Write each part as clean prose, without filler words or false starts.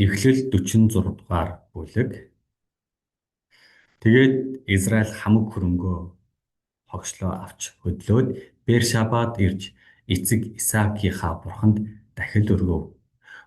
Эхлэл 46 дугаар бүлэг. Тэгээд Израиль хамаг хөрөнгөө хогшлоо авч хөдлөөд Бершабад ирж эцэг Исаакийнхаа бурханд дахил өргөв.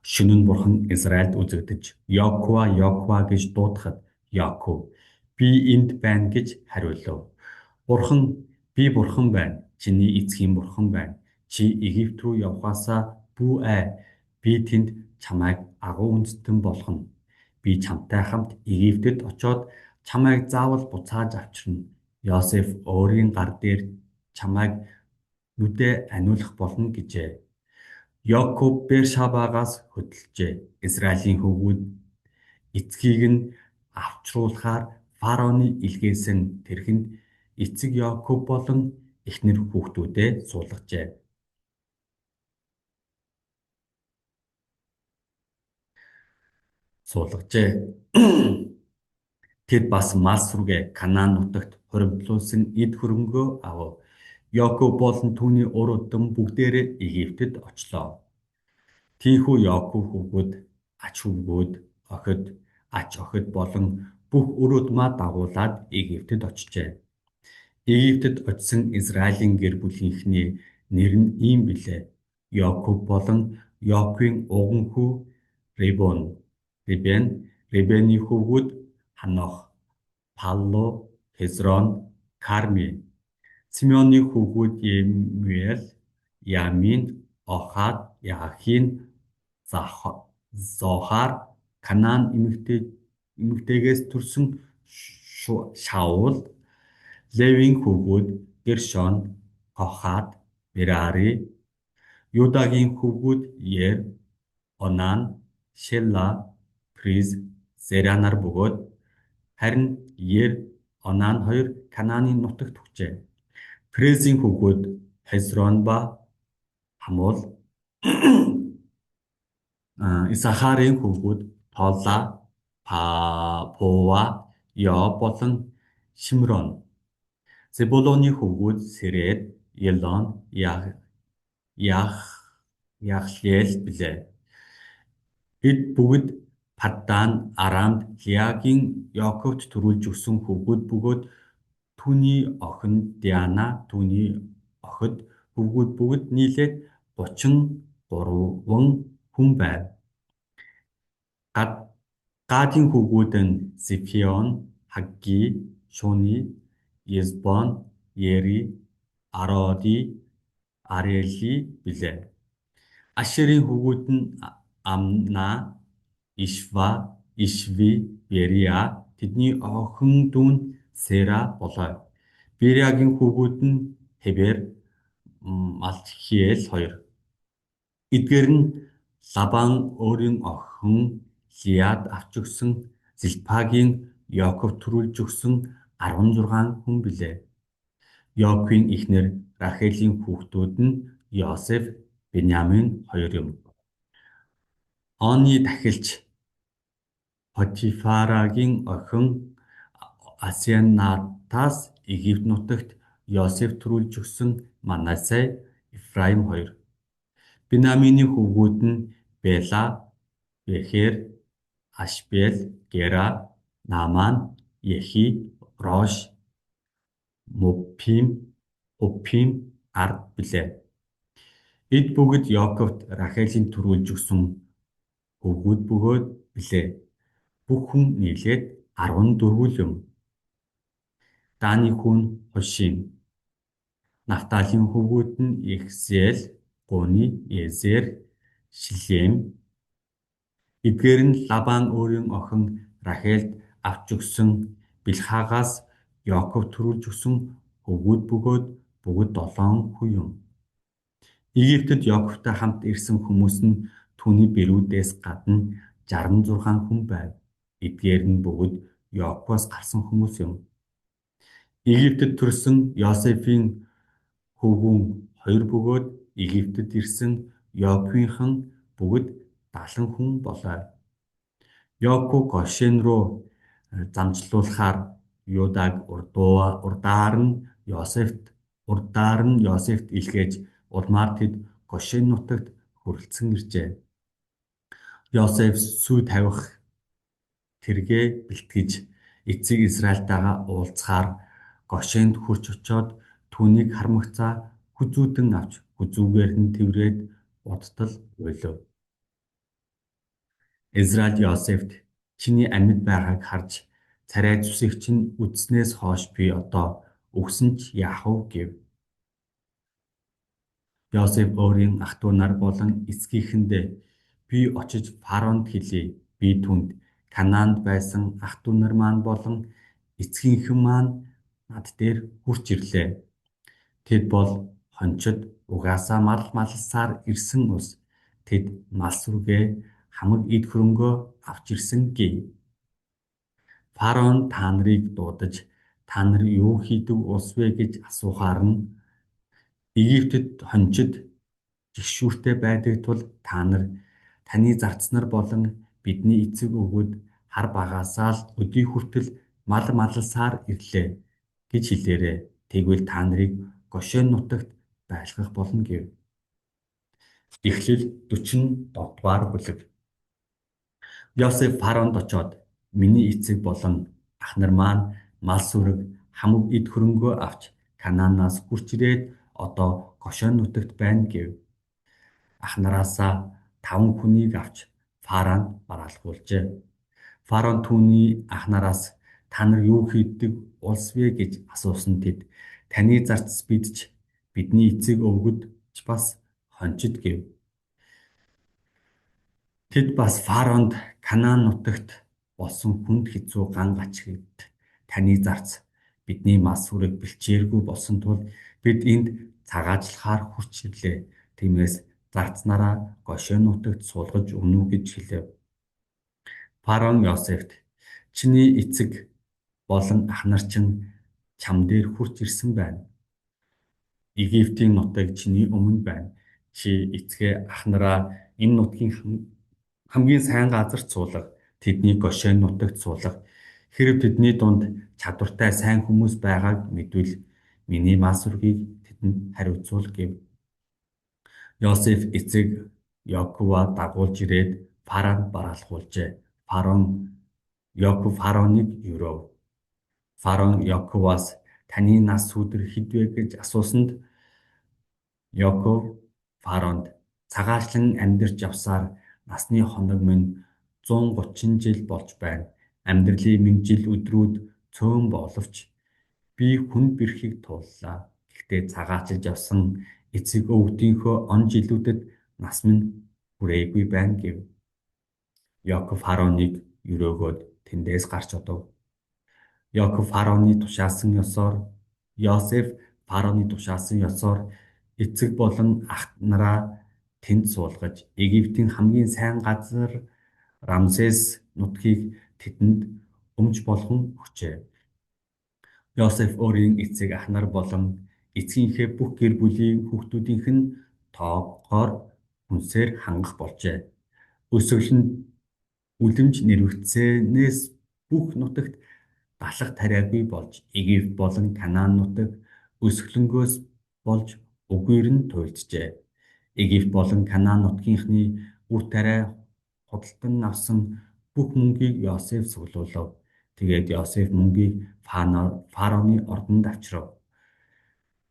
Шөнө нь бурхан Израильд үзэгдэж Якова Якова гэж дуудахад Яков би энд байна гэж хариулв. Бурхан би бурхан байна. Чиний эцгийн бурхан байна. Чи Египт рүү явхаасаа бүү ай. Би тэнд чамайг агуу үндэстэн болгоно. Би чамтай хамт Египтэд очоод чамайг заавал буцааж авчирна. Йосеф өөрийн гар дээр чамайг нүдээ аниулах болно гэжээ. Яков Бершабагаас хөдөлжээ. Израилийн хөвгүүд эцгийг нь авчруулахаар фараоны илгээсэн тэрхэнд эцэг Яков болон эхнэр хүүхдүүдээ суулгажээ. Тэд бас Марс руугээ Канаан нутагт хуримтлуулсан эд хөрөнгөө авав. Яков болон түүний ур удам бүгдээрээ Египтэд очлоо. Тийхүү Яков хүүгүүд ач хүүгүүд охид ач охид болон бүх үр удмаа дагуулад Египтэд очжээ. Египтэд очсон Израилийн гэр бүлийнхний нэр нь ийм билээ. Яков болон Яковын уган хүү Ребены хүүгүүд Ханох, Паллу, Хезрон, Карми. Симеоны хүүгүүд Емуэл, Ямин, Охад, Яахин, Зохар, Канаан эмэгтэйгээс төрсөн Шаул. Левийн хүүгүүд Гершон, Кохат, Мерари. Юдагийн хүүгүүд Ер, Онан, Шела, Приз, Зера нар бөгөөд харин Ер, Онан хоёр Канааны нутагт өгчээ. Презийн хүүгүүд Хезрон ба Хамул. Исахарын хүүгүүд Тола, Пова, Йоб болон Шимрон. Зебулоны хүүгүүд Серед, Елон, Яхлeel билээ. Эд бүгд Паддан, Арамд, Лиагийн Яковт төрүүлж өгсөн хүүгүүд бөгөөд түүний охин Диана, түүний охид хүүгүүд бүгд нийлээд 33 хүн байв. Гадийн хүүгүүд нь Зефион, Хагги, Шуни, Есбон, Ери, Ароди, Арели билээ. Ашерийн хүүгүүд нь Амна, Ишва, Ишви, Берия, тэдний охин дүүн Сера болоо. Бериягийн хүүгүүд нь Хебер, Малхиэл хоёр. Эдгээр нь Лабан өөрийн охин Лиад авч өгсөн Зилпагийн Яков төрүүлж өгсөн 16 хүн билээ. Яковын эхнэр Рахелийн хүүхдүүд нь Йосеф, Беньямин хоёр юм. Оны дахилч Потифарагийн охин Асенатаас Египт нутагт Йосеф төрүүлж өгсөн Манасе, Ефраим хоёр. Беньямины хүүгүүд нь Бела, Бехер, Ашбел, Гера, Нааман, Ехи, Рош, Муппим, Ард билээ. Эд бүгд Яковт Рахелийн төрүүлж өгсөн хүүгүүд бөгөөд билээ. Бүх хүн нийлээд 14 юм. Даны хүн Хошим. Нафталийн хүүгүүд нь Ихзeel, Гуни, Езер, Шилем. Эдгээр нь Лабан өөрийн охин Рахельд авч өгсөн Билхагаас Яков төрүүлж өгсөн хүүгүүд бөгөөд бүгд 7 хүн юм. Египтэд Яковтай хамт ирсэн хүмүүс нь түүний бэрүүдээс гадна 66 хүн байв. Эдгээр нь бүгд Яковоос гарсан хүмүүс юм. Египтэд төрсэн Йосефийн хөвгүүн 2 бөгөөд Египтэд ирсэн Яковынхан бүгд 70 хүн болоо. Яков Гошен руу замжлуулахаар Юдаг урдаар нь Йосефт илгээж улмаар тэд Гошен нутагт хүрэлцэн иржээ. Йосеф сүй тавих тэргээ бэлтгэж эцэг Израильтайгаа уулзахаар Гошенд хурж очоод түүнийг хармагцаа хүзүүдэн авч хүзүүгээр нь тэврээд удтал уйлав. Израиль Йосефт "Чиний амьд байгааг харж царай зүсийг чинь үзснээс хойш би одоо өгсөн ч яах вэ" гэв. Йосеф өөрийн ах トゥ нар болон эцгийхэндээ "Би очиж фараонд хэлье. Би түүнд Канаанд байсан ах トゥ нар маань болон эцгийнхэн маань над дээр хурж ирлээ. Тэд бол хончид угаасаа мал малласаар ирсэн ус. Тэд мал сүргээ хамаг эд хөрөнгөө авч ирсэн" гэв. Фараон та нарыг дуудаж "Та нар юу хийдэг улс вэ" гэж асуухаар нь "Египтэд хончид жигшүүртэй байдаг тул та нар таны зарцнаар болон бидний эцэг өвгөд хар багаасаа л өдий хүртэл мал малласаар ирлээ гэж хэлээрэй. Тэгвэл та нарыг Гошен нутагт байлгах болно" гэв. Эхлэл 47 дугаар бүлэг. Йосеф фараонд очоод "Миний эцэг болон ах нар маань мал сүрэг хамаг эд хөрөнгөө авч Канаанаас хурж ирээд одоо Гошен нутагт байна" гэв. Ах нараасаа 5 хүнийг авч Фараонд бараалхуулжээ. Фараон түүний ах нараас "Та нар юу хийдэг улс вэ" гэж асуусан тэд "Таны зарц бид ч бидний эцэг өвгөд ч бас хончид" гэв. Тэд бас Фараонд Канаан нутагт болсон хүнд хэцүү ган ачигт "Таны зарц бидний мас сүрэг бэлчээргүй болсон тул бид энд цагаачлахаар хурж ирлээ. Тиймээс зарцнаараа Гошен нутагт суулгаж өгнө үү" гэж хэлэв. Фараон Йосефт "Чиний эцэг болон ах нар чинь чам дээр хурж ирсэн байна. Египтийн нутаг чиний өмнө байна. Чи эцгээ ах нараа энэ нутгийн хамгийн сайн газарт суулга. Тэднийг Гошен нутагт суулга. Хэрэв тэдний дунд чадвартай сайн хүмүүс байгааг мэдвэл миний мал сүргийг тэдэнд хариуцуул" гэв. Йосеф эцэг Якова дагуулж ирээд Фараонд бараалхуулжээ. Фараоныг юров. Фараон Яковаас "Таны нас сүдэр хэд вэ" гэж асуусанд Яков Фараонд "Цагаачлан амьдарч явсаар насны хоног минь 130 жил болж байна. Амьдралын минь жил өдрүүд цөөн боловч би хүнд бэрхийг тууллаа. Гэхдээ цагаачилж явсан эцэг өвгдийнхөө он жилүүдэд нас минь хүрээгүй байна" гэв. Яков Фараоныг юрөөгөөд тэндээс гарч одов. Йосеф Фараоны тушаасан ёсоор эцэг болон ах нараа тэнд суулгаж Египтийн хамгийн сайн газар Рамсес нутгийг тэдэнд өмч болгон өгчээ. Йосеф өөрийн эцэг ах нар болон эцгийнхээ бүх гэр бүлийн хүүхдүүдийнх нь тоогоор хүнсээр хангах болжээ. Өсвөл нь үлэмж нэрвэгдсэнээс бүх нутагт далах тариагүй болж Египт болон Канаан нутаг өсгөлөнгөөс болж үгээр нь туйлджээ. Египт болон Канаан нутгийнхны үр тариа худалдан авсан бүх мөнгийг Йосеф цуглуулав. Тэгээд Йосеф мөнгийг Фараоны ордонд авчрав.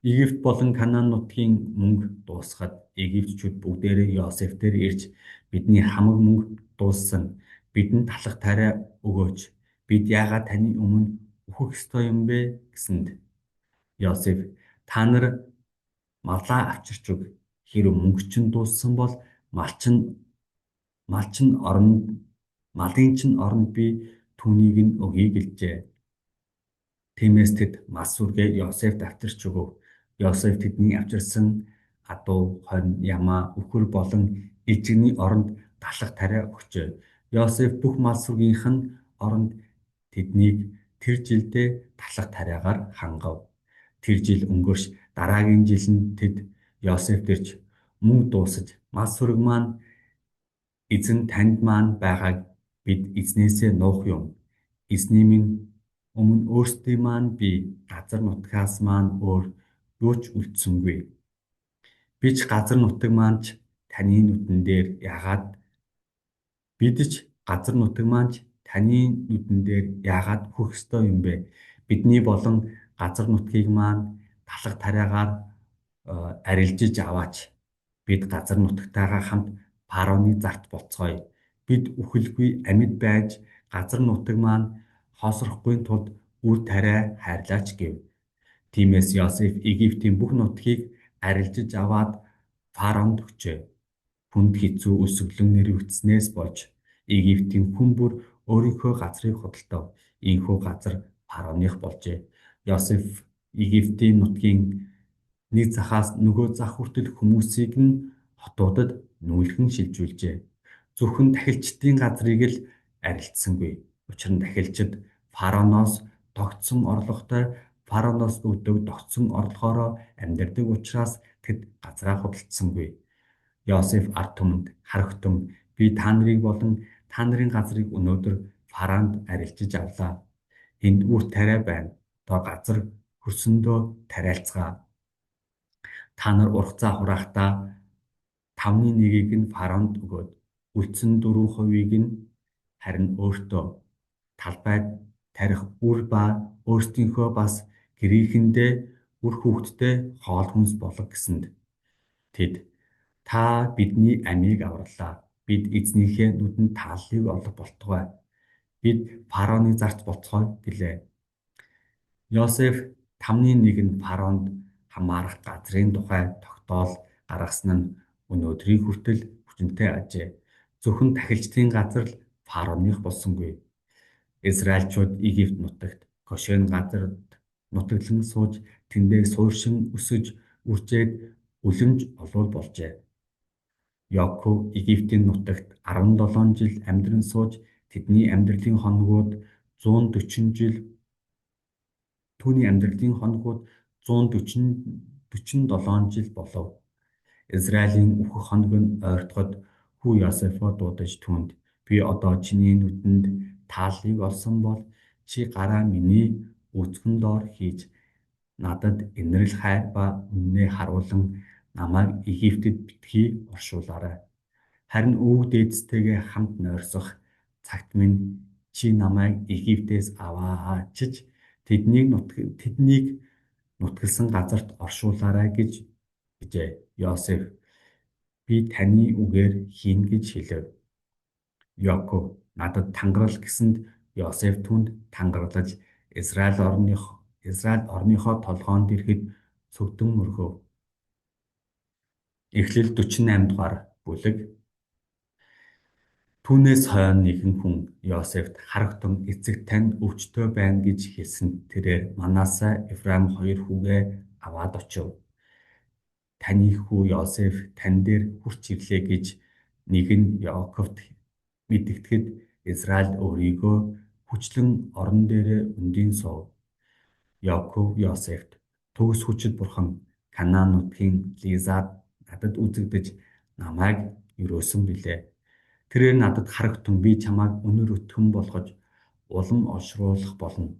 Египт болон Канаан нутгийн мөнгө дуусахад египтчүүд бүгдээрээ Йосеф дээр ирж "Бидний хамаг мөнгө дууссан. Бидэнд талах тариа өгөөч. Бид яагаад таны өмнө үхэх ёстой юм бэ" гэсэнд Йосеф "Та нар малаа авчирч өг. Хэрэв мөнгө чинь дууссан бол малын чинь оронд би түүнийг нь өгье" гэлжээ. Тиймээс тэд мал сүргээ Йосефт авчирч өгөв. Йосеф тэдний авчирсан адуу, хонь, ямаа, үхэр болон ижигний оронд талах тариа өгчээ. Йосеф бүх мал сүргийнх нь оронд тэднийг тэр жилдээ талах тариагаар хангав. Тэр жил өнгөрч дараагийн жил нь тэд Йосеф дэрж "Мөнгө дуусаж мал сүрэг маань эзэн танд маань байгааг бид эзнээсээ нуух юм. Эзний минь өмнө өөрсдий маань би газар нутгаас маань өөр юу ч үлдсэнгүй. Би ч газар нутаг маань ч таны нүдэн дээр яагаад Бид ч газар нутаг маань таны нүдэн дээр яагаад хүрх ёстой юм бэ? Бидний болон газар нутгийг маань талах тариагаар арилжиж аваач. Бид газар нутагтайгаа хамт фараоны зарт болцгоё. Бид үхэлгүй амьд байж газар нутаг маань хоосрохгүй тулд үр тариа хайрлаач гэв. Тиймээс Йосеф Египтийн бүх нутгийг арилжиж аваад фараонд өгчээ. Хүнд хэцүү өсөглөн нэрвэгдснээс болж Египтийн хүн бүр өөрийнхөө газрыг худалдав. Ийхүү газар фараоных болжээ. Йосеф Египтийн нутгийн нэг захаас нөгөө зах хүртэл хүмүүсийг нь хотуудад нүүлгэн шилжүүлжээ. Зөвхөн тахилчдын газрыг л арилжсангүй. Учир нь тахилчид фараоноос тогтсон орлоготой фараоноос өгдөг тогтсон орлогоороо амьдардаг учраас тэд газраа худалдсангүй. Йосеф ард түмэнд харагтун би та нарыг болон та нарын газрыг өнөөдөр фараонд арилжиж авлаа. Энд үр тариа байна. Одоо газар хөрсөндөө тариалцгаа. Та нар ургацаа хурахдаа 1/5-ийг нь фараонд өгөөд үлдсэн 4% нь харин өөртөө талбайд тарих үр ба өөрсдийнхөө бас гэрийнхэндээ үр хүүхэдтэй хоол хүнс болгох гэсэнд тэд та бидний амийг авралаа. Бид эзнийхээ нүдэнд тааллыг олох болтугай. Бид фараоны зарц болцгоё гэлээ. Йосеф 1/5 нь фараонд хамаарах газрын тухай тогтоол гаргасан нь өнөөдрийг хүртэл хүчинтэй ажээ. Зөвхөн тахилчдын газар л фараоных болсонгүй. Израильчууд Египт нутагт Гошен газарт нутаглан сууж тэндээ суурьшин өсөж үржээд үлэмж олвол болжээ. Яков Египтийн нутагт 17 жил амьдран сууж тэдний амьдралын хоногуд 147 жил болов. Израилийн үхэх хоног нь ойртоход хүү Йосефо дуудаж түүнд би одоо чиний нүдэнд тааллыг олсон бол чи гараа миний үүсгэн доор хийж надад инрэл хайр ба үннээ харуулan намайг Египтэд битгий оршуулаарай. Харин өвөг дээдстэйгээ хамт нойрсох цагт минь чи намайг Египтээс аваачиж тэднийг нутгалсан газарт оршуулаарай гэжээ. Йосеф би таны үгээр хийн гэж хэлэв. Яков надад тангарал гэсэнд Йосеф түүнд тангарлаж Израиль орныхоо толгоонд ирэхэд цөгдөн мөргөв. Эхлэл 48 дугаар бүлэг. Түүнээс хойно нэгэн хүн Йосефт харагтун эцэг танд өвчтөй байна гэж хэлсэнд тэрээр Манасай, Эфраим хоёр хүүгээ аваад очив. Таны хүү Йосеф тань дээр хурч ирлээ гэж нэг нь Яаковт мэдэгдэхэд Израиль өөрийгөө хүчлэн орон дээрээ өндийн суув. Яков Йосефт төгс хүчит бурхан Канаан нутгийн Лизад надад үзэгдэж намайг өрөөсөн билээ. Тэрээр надад харагтун би чамайг өнөр өтгөн болгож улам олшруулах болно.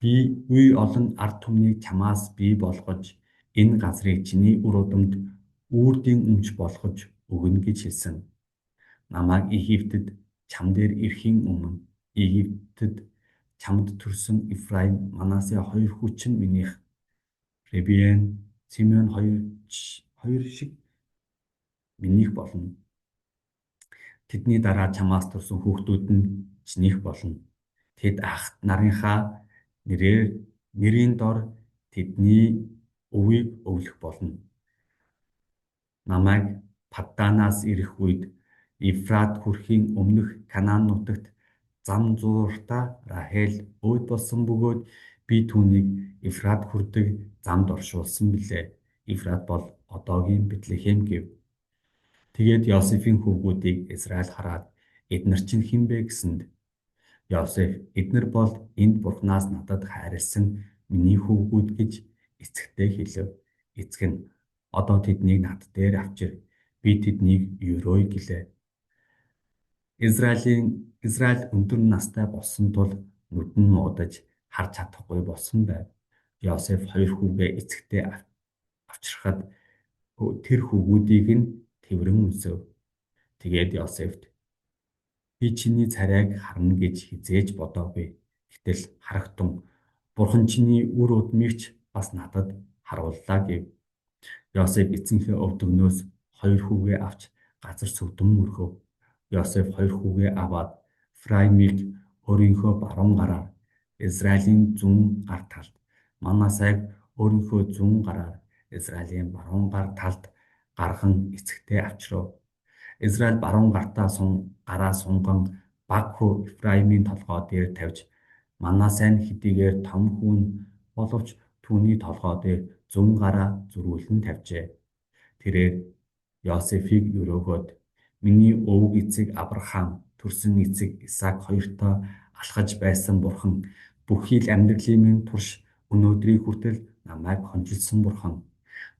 Би үе олон ард түмнийг чамаас бий болгож энэ газрыг чиний үр удамд үрдийн өмч болгож өгнө гэж хэлсэн. Намайг Египтэд чам дээр ирэхийн өмнө Египтэд чамд төрсөн Эфраим, Манасай хоёр хүчин минийх Ребен, Симеон хоёр шиг минийх болно. Тэдний дараа чамаас төрсөн хүүхдүүд нь чинийх болно. Тэд ахт нарынхаа нэрийн дор тэдний өвийг өвлөх болно. Намайг Падданаас ирэх үед Ефрат хүрхийн өмнөх Канаан нутагт зам зууртаа Рахел өөд болсон бөгөөд би түүнийг Ефрат хүрдэг замд оршуулсан билээ. Ефрат бол одоогийн Бэтлехэм гэв. Тэгээд Йосефийн хүүгүүдийг Израиль хараад эднэр чинь хэн бэ гэсэнд Йосеф эднэр бол энд Бурханаас надад хайрлсан миний хүүгүүд гэж эцэгтэй хэлв. Эцэг нь одоо тэднийг над дээр авчир. Би тэднийг ерөөе гэлээ. Израиль өндөр настай болсон тул нүдэн муудаж харж чадахгүй болсон байв. Йосеф хоёр хүүгээ эцэгтэй авчирхад тэр хүүгүүдийг нь тэврэн үнсэв. Тэгээд Йосефт би чиний царайг харна гэж хизээж бодоогүй. Гэтэл харагтун Бурхан чиний үр удмыг ч бас надад харууллаа гэв. Йосеф эцэнхээ овд өгнөөс хоёр хүүгээ авч газар сүгдэн мөргөв. Йосеф хоёр хүүгээ аваад Ефраимыг өөрийнхөө баруун гараар, Израилийн зүүн гар талд, Манасайг өөрийнхөө зүүн гараар, Израилийн баруун гар талд гарган эцэгтэй авчрав. Израиль баруун гараа сунган баг хүү Ефраимийн толгой дээр тавьж, Манасай нь хэдийгээр том хүн боловч түүний толгой дээр зүүн гараа зөрүүлэн тавьжээ. Тэрээр Йосефийг өрөөгөөд миний өвөг эцэг Авраам, төрсөн эцэг Исаак хоёртоо алхаж байсан Бурхан, бүхий л амьдралын минь турш өнөөдрийг хүртэл намайг хонжилсон Бурхан,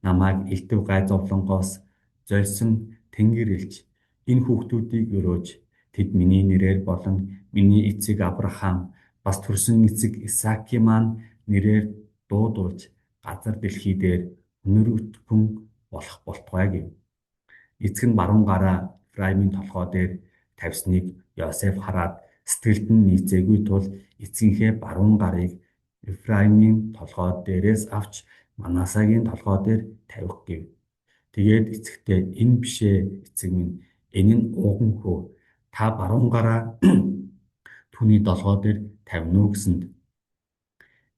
намайг элдв гай зовлонгоос зольсон Тэнгэр элч энэ хүүхдүүдийг өрөөж тэд миний нэрээр болон миний эцэг Авраам бас төрсөн эцэг Исаакийн маань нэрээр дуудуулж газар дэлхий дээр өнөр өтгөн болох болтугай гэв. Эцэг нь баруун гараа Ефраимийн толгой дээр тавьсныг Йосеф хараад сэтгэлд нь нийцээгүй тул эцгийнхээ баруун гарыг Ефраимийн толгой дээрээс авч Манасагийн толгой дээр тавих гэв. Тэгээд эцэгтэй энэ бишээ эцэг минь энэ нь ууган хөө та баруун гараа түүний толгой дээр тавина уу гэсэнд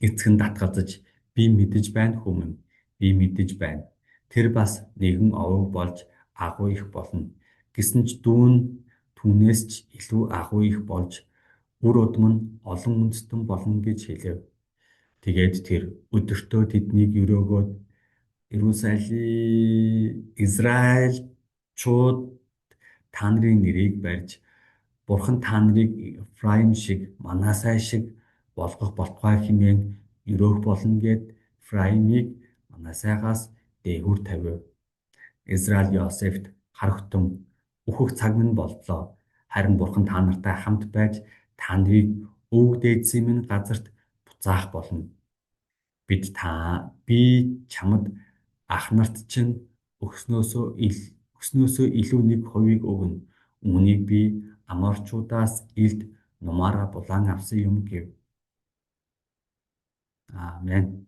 эцэг нь татгалзаж би мэдэж байна хүмүн би мэдэж байна. Тэр бас нэгэн овог болж агуу их болно. Гэсэн ч дүүн түүнээс ч илүү агуу их болж үр удам нь олон үндэстэн болно гэж хэлэв. Тэгээд тэр өдөртөө тэднийг өрөөгөөд Израильчууд та нарын нэрийг барьж Бурхан та нарыг Ефраим шиг Манасай шиг болгох болтугай хэмээн өрөөх болно гэд Ефраимыг Манасайгаас дээгүүр тавив. Израиль Йосефт харагтун үхэх цаг минь боллоо. Харин Бурхан та нартай хамт байж та нарыг өвөг дээдсийн минь газарт буцаах болно. Би чамд ах нарт чинь өснөөсөө илүү нэг хувийг өгнө. Үүнийг би Аморчуудаас илд нумаараа булаан авсан юм гэв. Аамен.